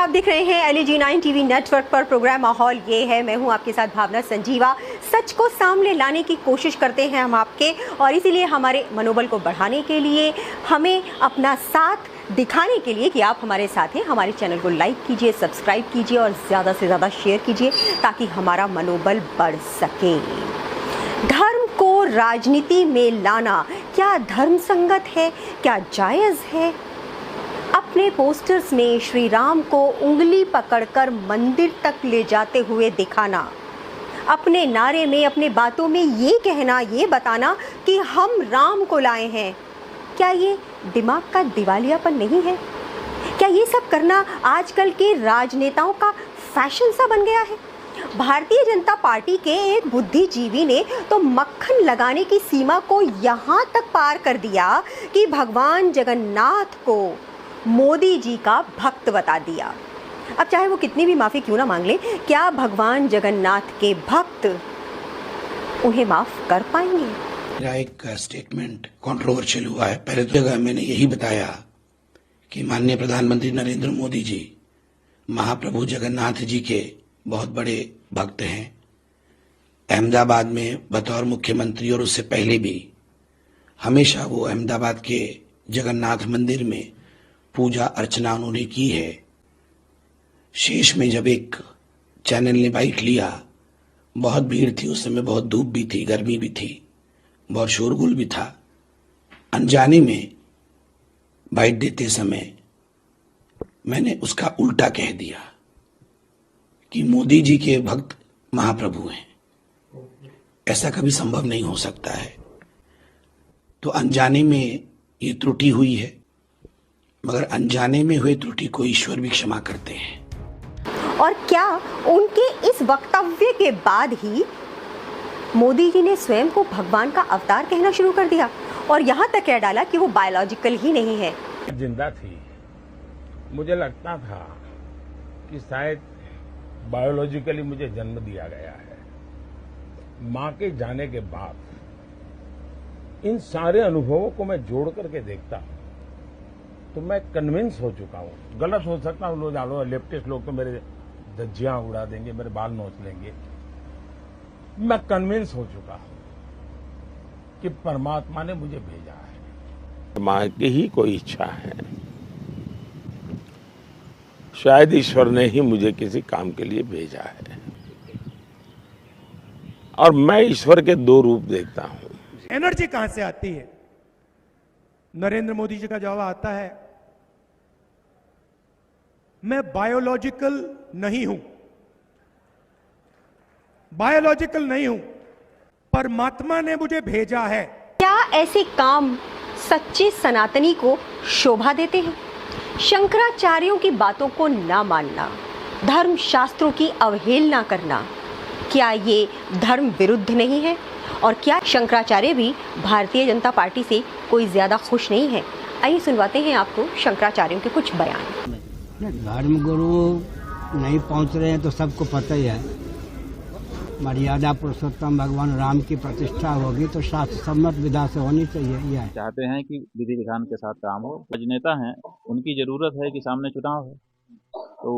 आप देख रहे हैं LEG 9 टीवी नेटवर्क पर प्रोग्राम माहौल ये है। मैं हूं आपके साथ भावना संजीवा। सच को सामने लाने की कोशिश करते हैं हम आपके, और इसीलिए हमारे मनोबल को बढ़ाने के लिए, हमें अपना साथ दिखाने के लिए कि आप हमारे साथ हैं, हमारे चैनल को लाइक कीजिए, सब्सक्राइब कीजिए और ज़्यादा से ज़्यादा शेयर कीजिए ताकि हमारा मनोबल बढ़ सके। धर्म को राजनीति में लाना क्या धर्म संगत है, क्या जायज़ है? अपने पोस्टर्स में श्री राम को उंगली पकड़कर मंदिर तक ले जाते हुए दिखाना, अपने नारे में, अपने बातों में ये कहना, ये बताना कि हम राम को लाए हैं, क्या ये दिमाग का दिवालियापन नहीं है? क्या ये सब करना आजकल के राजनेताओं का फैशन सा बन गया है? भारतीय जनता पार्टी के एक बुद्धिजीवी ने तो मक्खन लगाने की सीमा को यहाँ तक पार कर दिया कि भगवान जगन्नाथ को मोदी जी का भक्त बता दिया। अब चाहे वो कितनी भी माफ़ी क्यों ना मांग ले, क्या भगवान जगन्नाथ के भक्त उन्हें माफ़ कर पाएंगे? मेरा एक स्टेटमेंट कंट्रोवर्शियल हुआ है। पहले तो जगह मैंने यही बताया कि माननीय प्रधानमंत्री नरेंद्र मोदी जी महाप्रभु जगन्नाथ जी के बहुत बड़े भक्त हैं। अहमदाबाद में बतौर मुख्यमंत्री और उससे पहले भी हमेशा वो अहमदाबाद के जगन्नाथ मंदिर में पूजा अर्चना उन्होंने की है। शेष में जब एक चैनल ने बाइट लिया, बहुत भीड़ थी उस समय, बहुत धूप भी थी, गर्मी भी थी, बहुत शोरगुल भी था। अनजाने में बाइट देते समय मैंने उसका उल्टा कह दिया कि मोदी जी के भक्त महाप्रभु हैं। ऐसा कभी संभव नहीं हो सकता है। तो अनजाने में ये त्रुटि हुई है, मगर अनजाने में हुए त्रुटि को ईश्वर भी क्षमा करते हैं। और क्या उनके इस वक्तव्य के बाद ही मोदी जी ने स्वयं को भगवान का अवतार कहना शुरू कर दिया और यहाँ तक कह डाला कि वो बायोलॉजिकल ही नहीं है? जिंदा थी, मुझे लगता था कि शायद बायोलॉजिकली मुझे जन्म दिया गया है। मां के जाने के बाद इन सारे अनुभवों को मैं जोड़ करके देखता हूं तो मैं कन्विंस हो चुका हूं। गलत हो सकता हूं, लोग जानो, लेफ्टिस्ट लोग तो मेरे धज्जियां उड़ा देंगे, मेरे बाल नोच लेंगे। मैं कन्विंस हो चुका हूं कि परमात्मा ने मुझे भेजा है। मां की ही कोई इच्छा है, शायद ईश्वर ने ही मुझे किसी काम के लिए भेजा है। और मैं ईश्वर के दो रूप देखता हूं। एनर्जी कहां से आती है? नरेंद्र मोदी जी का जवाब आता है, मैं बायोलॉजिकल नहीं हूं, बायोलॉजिकल नहीं हूं, परमात्मा ने मुझे भेजा है। क्या ऐसे काम सच्चे सनातनी को शोभा देते हैं? शंकराचार्यों की बातों को ना मानना, धर्म शास्त्रों की अवहेलना करना, क्या ये धर्म विरुद्ध नहीं है? और क्या शंकराचार्य भी भारतीय जनता पार्टी से कोई ज्यादा खुश नहीं है? आइए सुनवाते हैं आपको शंकराचार्यों के कुछ बयान। धर्म गुरु नहीं पहुंच रहे हैं तो सबको पता ही है। मर्यादा पुरुषोत्तम भगवान राम की प्रतिष्ठा होगी तो शास्त्र सम्मत विधा से होनी चाहिए। यह चाहते हैं कि विधि विधान के साथ काम हो। राजनेता हैं, उनकी जरूरत है कि सामने चुनाव है, तो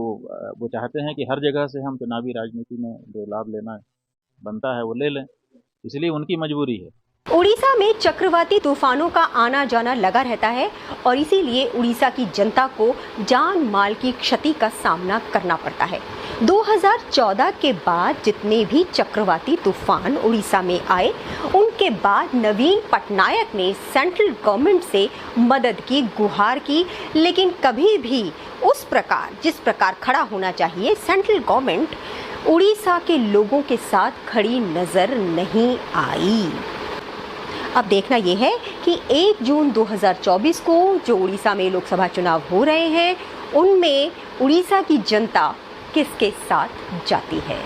वो चाहते हैं कि हर जगह से हम चुनावी राजनीति में जो लाभ लेना बनता है वो ले लें, इसलिए उनकी मजबूरी है। उड़ीसा में चक्रवाती तूफानों का आना जाना लगा रहता है और इसीलिए उड़ीसा की जनता को जान माल की क्षति का सामना करना पड़ता है। 2014 के बाद जितने भी चक्रवाती तूफान उड़ीसा में आए, उनके बाद नवीन पटनायक ने सेंट्रल गवर्नमेंट से मदद की गुहार की, लेकिन कभी भी उस प्रकार जिस प्रकार खड़ा होना चाहिए, सेंट्रल गवर्नमेंट उड़ीसा के लोगों के साथ खड़ी नजर नहीं आई। अब देखना यह है कि 1 जून 2024 को जो उड़ीसा में लोकसभा चुनाव हो रहे हैं, उनमें उड़ीसा की जनता किसके साथ जाती है।